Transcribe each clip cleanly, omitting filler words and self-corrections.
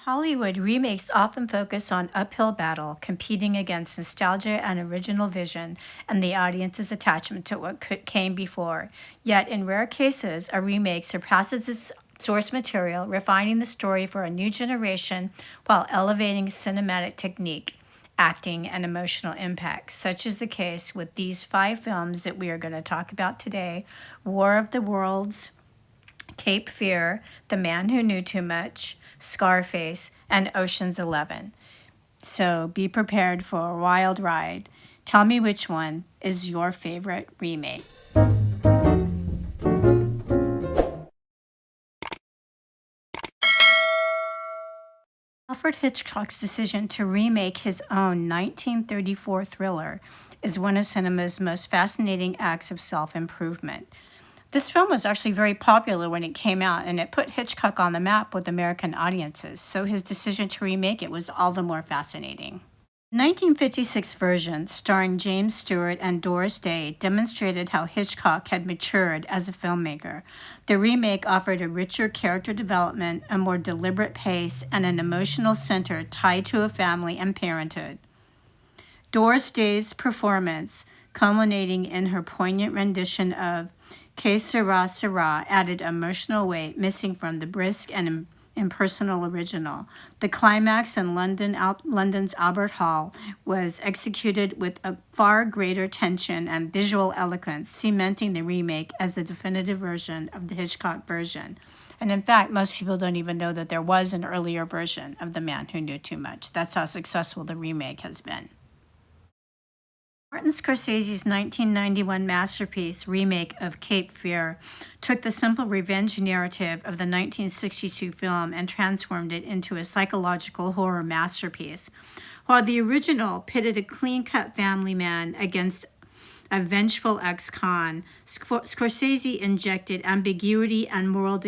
Hollywood remakes often focus on uphill battle, competing against nostalgia and original vision and the audience's attachment to what came before. Yet, in rare cases, a remake surpasses its source material, refining the story for a new generation while elevating cinematic technique, acting, and emotional impact, such is the case with these five films that we are going to talk about today: War of the Worlds, Cape Fear, The Man Who Knew Too Much, Scarface, and Ocean's 11. So be prepared for a wild ride. Tell me which one is your favorite remake. Alfred Hitchcock's decision to remake his own 1934 thriller is one of cinema's most fascinating acts of self-improvement. This film was actually very popular when it came out, and it put Hitchcock on the map with American audiences, so his decision to remake it was all the more fascinating. The 1956 version, starring James Stewart and Doris Day, demonstrated how Hitchcock had matured as a filmmaker. The remake offered a richer character development, a more deliberate pace, and an emotional center tied to a family and parenthood. Doris Day's performance, culminating in her poignant rendition of Que Sera Sera, added emotional weight missing from the brisk and impersonal original. The climax in London's Albert Hall was executed with a far greater tension and visual eloquence, cementing the remake as the definitive version of the Hitchcock version. And in fact, most people don't even know that there was an earlier version of The Man Who Knew Too Much. That's how successful the remake has been. Martin Scorsese's 1991 masterpiece remake of Cape Fear took the simple revenge narrative of the 1962 film and transformed it into a psychological horror masterpiece. While the original pitted a clean-cut family man against a vengeful ex-con, Scorsese injected ambiguity and moral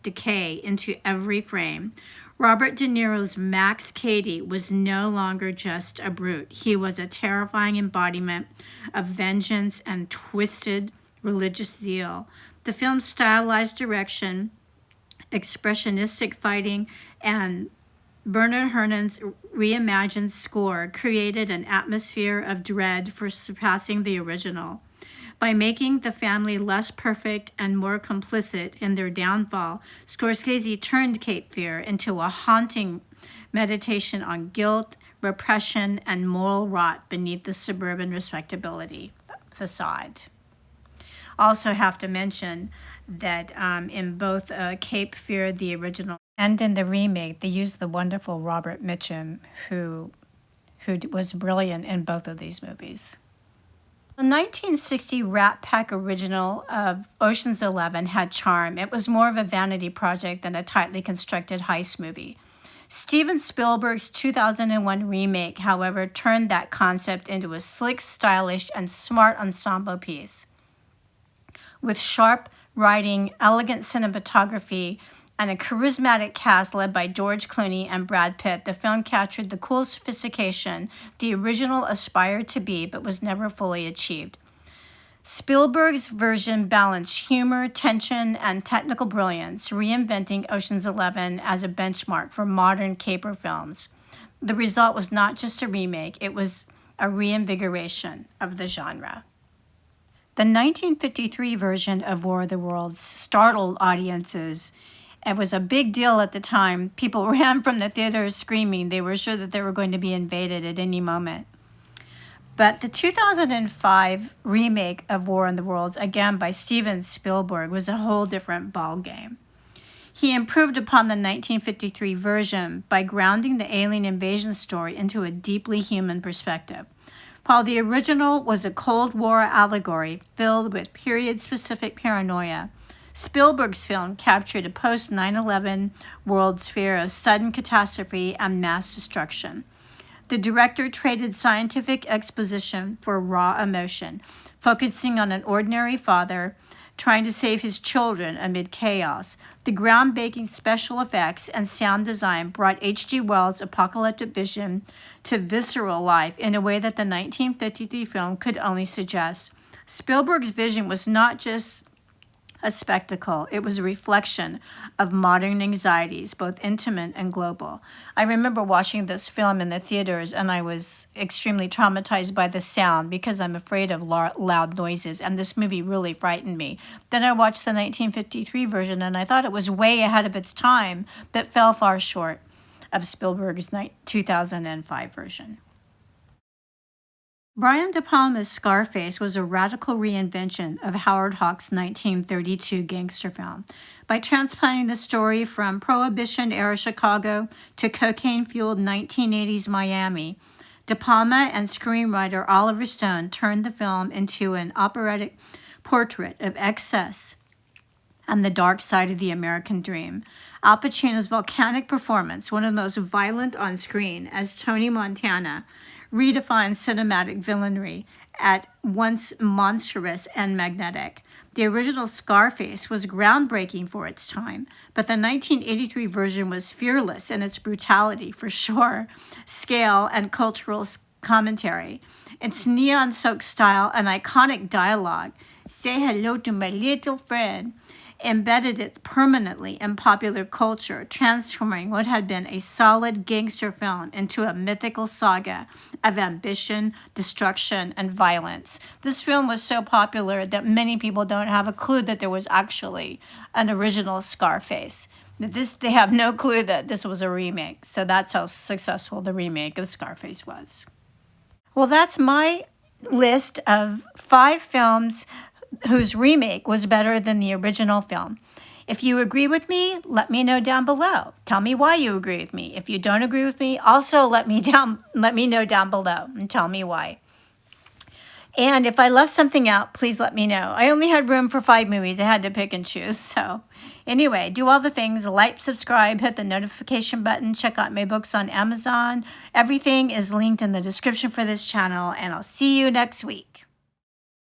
decay into every frame. Robert De Niro's Max Cady was no longer just a brute. He was a terrifying embodiment of vengeance and twisted religious zeal. The film's stylized direction, expressionistic fighting, and Bernard Hernan's reimagined score created an atmosphere of dread for surpassing the original. By making the family less perfect and more complicit in their downfall, Scorsese turned Cape Fear into a haunting meditation on guilt, repression, and moral rot beneath the suburban respectability facade. Also have to mention that in both Cape Fear, the original, and in the remake, they used the wonderful Robert Mitchum, who was brilliant in both of these movies. The 1960 Rat Pack original of Ocean's 11 had charm. It was more of a vanity project than a tightly constructed heist movie. Steven Spielberg's 2001 remake, however, turned that concept into a slick, stylish, and smart ensemble piece. With sharp writing, elegant cinematography, and a charismatic cast led by George Clooney and Brad Pitt, the film captured the cool sophistication the original aspired to be but was never fully achieved. Spielberg's version balanced humor, tension, and technical brilliance, reinventing Ocean's 11 as a benchmark for modern caper films. The result was not just a remake, it was a reinvigoration of the genre. The 1953 version of War of the Worlds startled audiences. It was a big deal at the time. People ran from the theaters screaming. They were sure that they were going to be invaded at any moment. But the 2005 remake of War of the Worlds, again by Steven Spielberg, was a whole different ballgame. He improved upon the 1953 version by grounding the alien invasion story into a deeply human perspective. While the original was a Cold War allegory filled with period-specific paranoia, Spielberg's film captured a post-9/11 world's fear of sudden catastrophe and mass destruction. The director traded scientific exposition for raw emotion, focusing on an ordinary father trying to save his children amid chaos. The groundbreaking special effects and sound design brought H.G. Wells' apocalyptic vision to visceral life in a way that the 1953 film could only suggest. Spielberg's vision was not just a spectacle. It was a reflection of modern anxieties, both intimate and global. I remember watching this film in the theaters, and I was extremely traumatized by the sound because I'm afraid of loud noises, and this movie really frightened me. Then I watched the 1953 version, and I thought it was way ahead of its time, but fell far short of Spielberg's 2005 version. Brian De Palma's Scarface was a radical reinvention of Howard Hawks' 1932 gangster film. By transplanting the story from Prohibition-era Chicago to cocaine-fueled 1980s Miami, De Palma and screenwriter Oliver Stone turned the film into an operatic portrait of excess and the dark side of the American dream. Al Pacino's volcanic performance, one of the most violent on screen, as Tony Montana, redefined cinematic villainy at once monstrous and magnetic. The original Scarface was groundbreaking for its time, but the 1983 version was fearless in its brutality, for sure, scale, and cultural commentary. Its neon-soaked style and iconic dialogue, "Say hello to my little friend," embedded it permanently in popular culture, transforming what had been a solid gangster film into a mythical saga of ambition, destruction, and violence. This film was so popular that many people don't have a clue that there was actually an original Scarface. They have no clue that this was a remake. So that's how successful the remake of Scarface was. Well, that's my list of 5 films whose remake was better than the original film. If you agree with me, let me know down below. Tell me why you agree with me. If you don't agree with me, also let me know down below and tell me why. And if I left something out, please let me know. I only had room for 5 movies. I had to pick and choose. So anyway, do all the things. Like, subscribe, hit the notification button, check out my books on Amazon. Everything is linked in the description for this channel, and I'll see you next week.